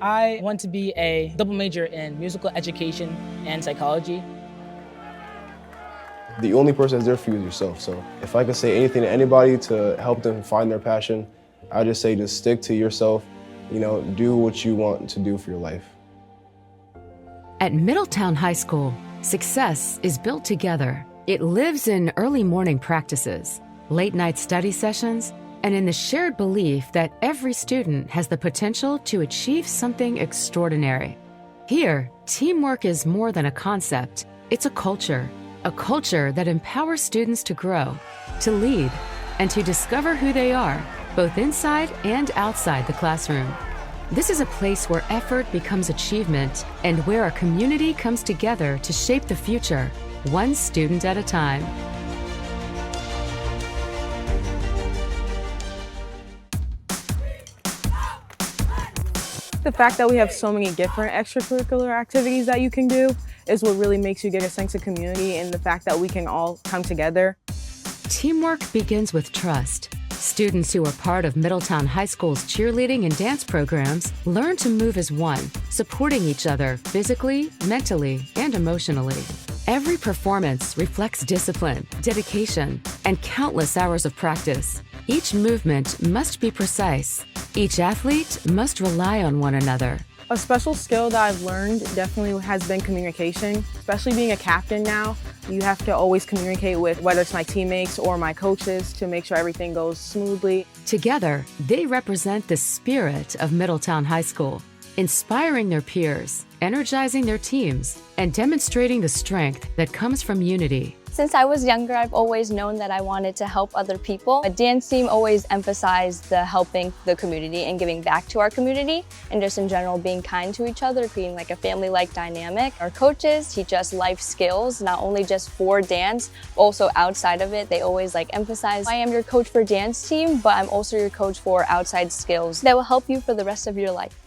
I want to be a double major in musical education and psychology. The only person that's there for you is yourself. So if I could say anything to anybody to help them find their passion, I just say just stick to yourself, do what you want to do for your life. At Middletown High School, success is built together. It lives in early morning practices, late night study sessions, and in the shared belief that every student has the potential to achieve something extraordinary. Here, teamwork is more than a concept. It's a culture that empowers students to grow, to lead, and to discover who they are, both inside and outside the classroom. This is a place where effort becomes achievement and where a community comes together to shape the future, one student at a time. The fact that we have so many different extracurricular activities that you can do is what really makes you get a sense of community, and the fact that we can all come together. Teamwork begins with trust. Students who are part of Middletown High School's cheerleading and dance programs learn to move as one, supporting each other physically, mentally, and emotionally. Every performance reflects discipline, dedication, and countless hours of practice. Each movement must be precise. Each athlete must rely on one another. A special skill that I've learned definitely has been communication. Especially being a captain now, you have to always communicate with whether it's my teammates or my coaches to make sure everything goes smoothly. Together, they represent the spirit of Middletown High School, inspiring their peers, energizing their teams, and demonstrating the strength that comes from unity. Since I was younger, I've always known that I wanted to help other people. A dance team always emphasized the helping the community and giving back to our community, and just in general being kind to each other, creating like a family-like dynamic. Our coaches teach us life skills, not only just for dance, but also outside of it. They always emphasize, I am your coach for dance team, but I'm also your coach for outside skills that will help you for the rest of your life.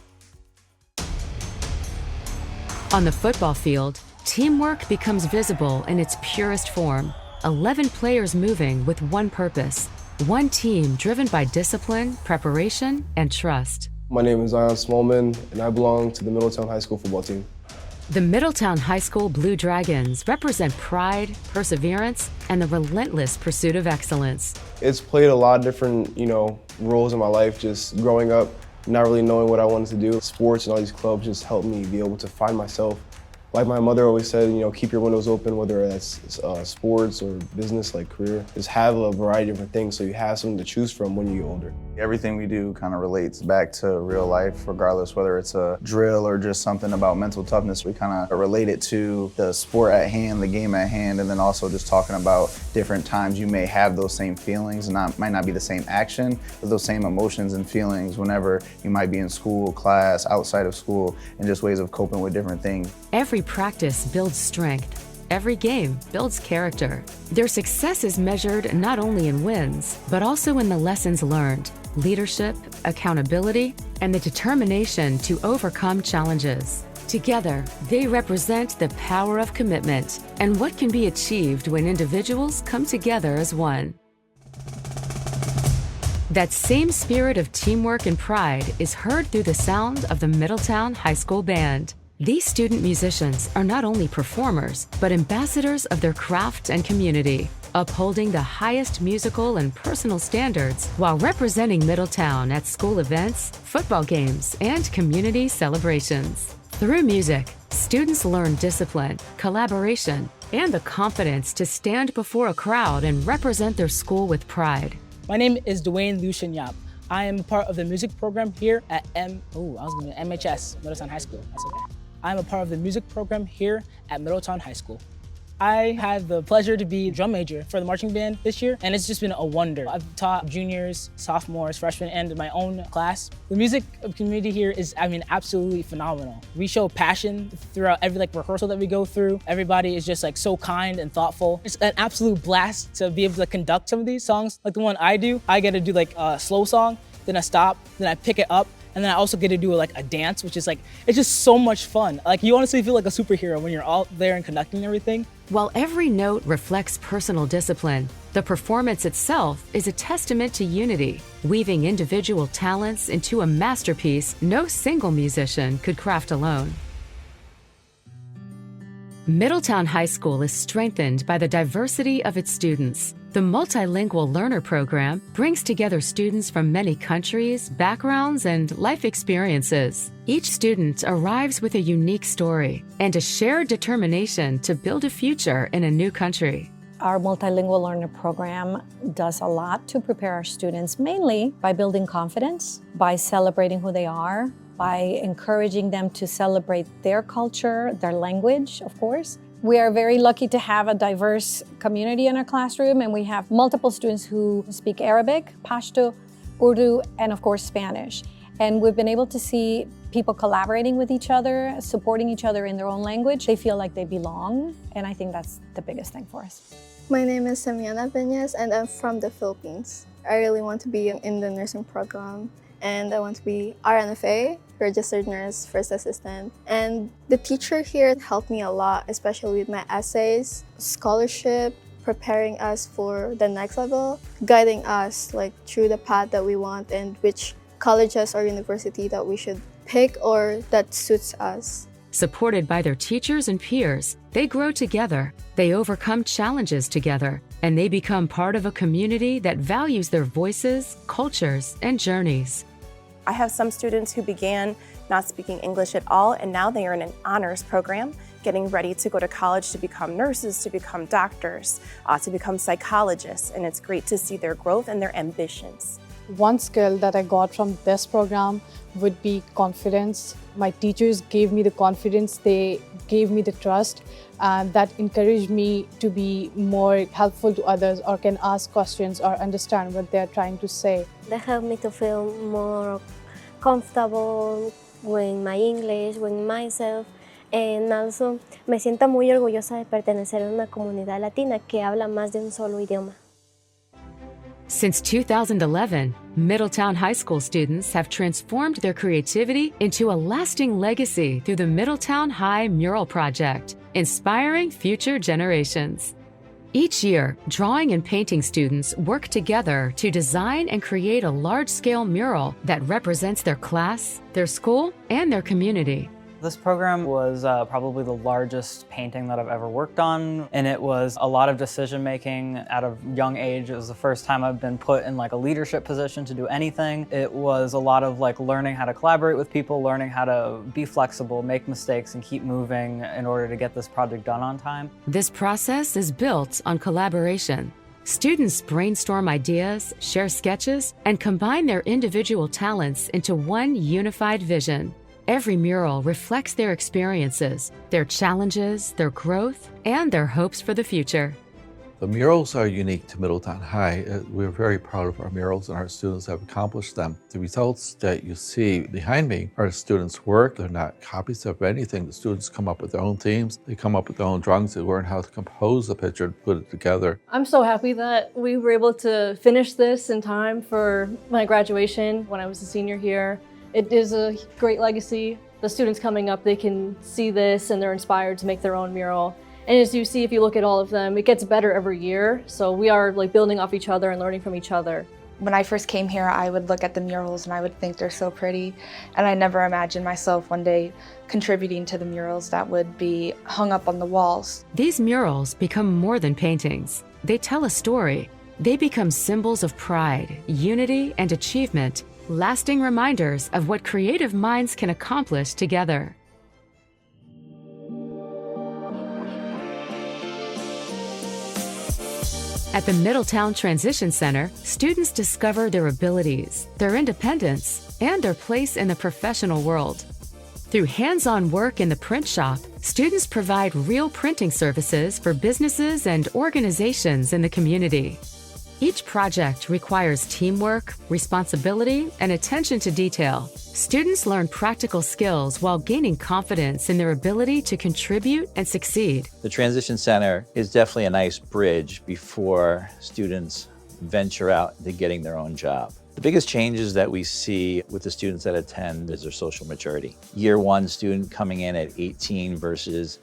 On the football field, teamwork becomes visible in its purest form. 11 players moving with one purpose. One team driven by discipline, preparation, and trust. My name is Zion Smallman, and I belong to the Middletown High School football team. The Middletown High School Blue Dragons represent pride, perseverance, and the relentless pursuit of excellence. It's played a lot of different, roles in my life, just growing up, not really knowing what I wanted to do. Sports and all these clubs just helped me be able to find myself. Like my mother always said, keep your windows open, whether that's sports or business, like career. Just have a variety of different things so you have something to choose from when you get older. Everything we do kind of relates back to real life, regardless whether it's a drill or just something about mental toughness. We kind of relate it to the sport at hand, the game at hand, and then also just talking about different times you may have those same feelings, might not be the same action, but those same emotions and feelings whenever you might be in school, class, outside of school, and just ways of coping with different things. Every practice builds strength. Every game builds character. Their success is measured not only in wins, but also in the lessons learned, leadership, accountability, and the determination to overcome challenges. Together, they represent the power of commitment and what can be achieved when individuals come together as one. That same spirit of teamwork and pride is heard through the sound of the Middletown High School Band. These student musicians are not only performers, but ambassadors of their craft and community, upholding the highest musical and personal standards while representing Middletown at school events, football games, and community celebrations. Through music, students learn discipline, collaboration, and the confidence to stand before a crowd and represent their school with pride. My name is Dwayne Lucian Yap. I am a part of the music program here at MHS, Middletown High School. That's okay. I'm a part of the music program here at Middletown High School. I had the pleasure to be drum major for the marching band this year, and it's just been a wonder. I've taught juniors, sophomores, freshmen, and my own class. The music community here is, absolutely phenomenal. We show passion throughout every rehearsal that we go through. Everybody is just so kind and thoughtful. It's an absolute blast to be able to conduct some of these songs. Like the one I do, I get to do a slow song, then I stop, then I pick it up, and then I also get to do a dance, which is it's just so much fun. You honestly feel like a superhero when you're all there and conducting everything. While every note reflects personal discipline, the performance itself is a testament to unity, weaving individual talents into a masterpiece no single musician could craft alone. Middletown High School is strengthened by the diversity of its students. The Multilingual Learner Program brings together students from many countries, backgrounds, and life experiences. Each student arrives with a unique story and a shared determination to build a future in a new country. Our Multilingual Learner Program does a lot to prepare our students, mainly by building confidence, by celebrating who they are, by encouraging them to celebrate their culture, their language, of course. We are very lucky to have a diverse community in our classroom, and we have multiple students who speak Arabic, Pashto, Urdu, and of course Spanish. And we've been able to see people collaborating with each other, supporting each other in their own language. They feel like they belong, and I think that's the biggest thing for us. My name is Samiana Peñas, and I'm from the Philippines. I really want to be in the nursing program, and I want to be RNFA, registered nurse, first assistant. And the teacher here helped me a lot, especially with my essays, scholarship, preparing us for the next level, guiding us through the path that we want and which colleges or university that we should pick or that suits us. Supported by their teachers and peers, they grow together, they overcome challenges together, and they become part of a community that values their voices, cultures, and journeys. I have some students who began not speaking English at all, and now they are in an honors program, getting ready to go to college to become nurses, to become doctors, to become psychologists, and it's great to see their growth and their ambitions. One skill that I got from this program would be confidence. My teachers gave me the confidence, they gave me the trust, and that encouraged me to be more helpful to others or can ask questions or understand what they're trying to say. They helped me to feel more comfortable with my English, with myself, and also me siento muy orgullosa de pertenecer a una comunidad latina que habla más de un solo idioma. Since 2011, Middletown High School students have transformed their creativity into a lasting legacy through the Middletown High Mural Project, inspiring future generations. Each year, drawing and painting students work together to design and create a large-scale mural that represents their class, their school, and their community. This program was probably the largest painting that I've ever worked on, and it was a lot of decision making at a young age. It was the first time I've been put in a leadership position to do anything. It was a lot of learning how to collaborate with people, learning how to be flexible, make mistakes, and keep moving in order to get this project done on time. This process is built on collaboration. Students brainstorm ideas, share sketches, and combine their individual talents into one unified vision. Every mural reflects their experiences, their challenges, their growth, and their hopes for the future. The murals are unique to Middletown High. We're very proud of our murals, and our students have accomplished them. The results that you see behind me are students' work. They're not copies of anything. The students come up with their own themes. They come up with their own drawings. They learn how to compose a picture and put it together. I'm so happy that we were able to finish this in time for my graduation when I was a senior here. It is a great legacy. The students coming up, they can see this and they're inspired to make their own mural. And as you see, if you look at all of them, it gets better every year. So we are building off each other and learning from each other. When I first came here, I would look at the murals and I would think they're so pretty. And I never imagined myself one day contributing to the murals that would be hung up on the walls. These murals become more than paintings. They tell a story. They become symbols of pride, unity, and achievement, lasting reminders of what creative minds can accomplish together. At the Middletown Transition Center, students discover their abilities, their independence, and their place in the professional world. Through hands-on work in the print shop, students provide real printing services for businesses and organizations in the community. Each project requires teamwork, responsibility, and attention to detail. Students learn practical skills while gaining confidence in their ability to contribute and succeed. The Transition Center is definitely a nice bridge before students venture out into getting their own job. The biggest changes that we see with the students that attend is their social maturity. Year one student coming in at 18 versus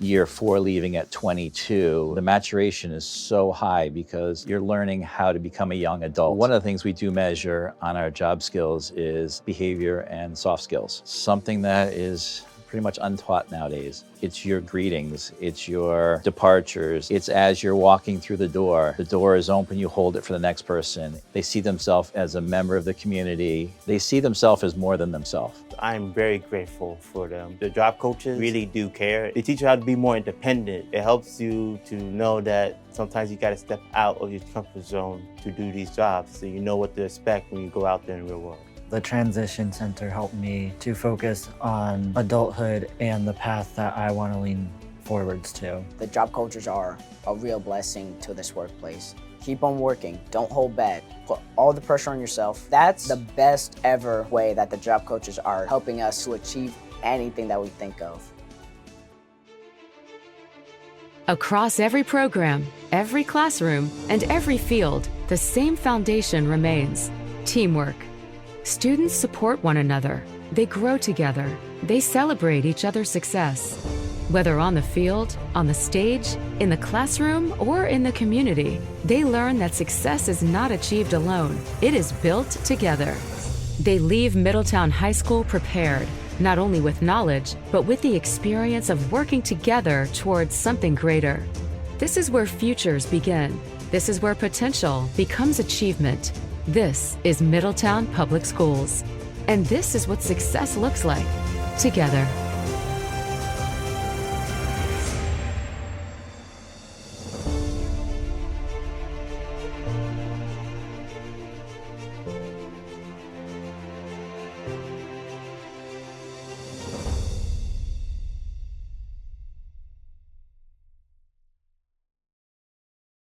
year 4 leaving at 22, the maturation is so high because you're learning how to become a young adult. One of the things we do measure on our job skills is behavior and soft skills, something that is pretty much untaught nowadays. It's your greetings, it's your departures, it's as you're walking through the door is open, you hold it for the next person. They see themselves as a member of the community. They see themselves as more than themselves. I'm very grateful for them. The job coaches really do care. They teach you how to be more independent. It helps you to know that sometimes you gotta step out of your comfort zone to do these jobs, so you know what to expect when you go out there in the real world. The Transition Center helped me to focus on adulthood and the path that I want to lean forwards to. The job coaches are a real blessing to this workplace. Keep on working, don't hold back, put all the pressure on yourself. That's the best ever way that the job coaches are helping us to achieve anything that we think of. Across every program, every classroom, and every field, the same foundation remains: teamwork. Students support one another, they grow together, they celebrate each other's success. Whether on the field, on the stage, in the classroom, or in the community, they learn that success is not achieved alone, it is built together. They leave Middletown High School prepared, not only with knowledge, but with the experience of working together towards something greater. This is where futures begin. This is where potential becomes achievement. This is Middletown Public Schools. And this is what success looks like together.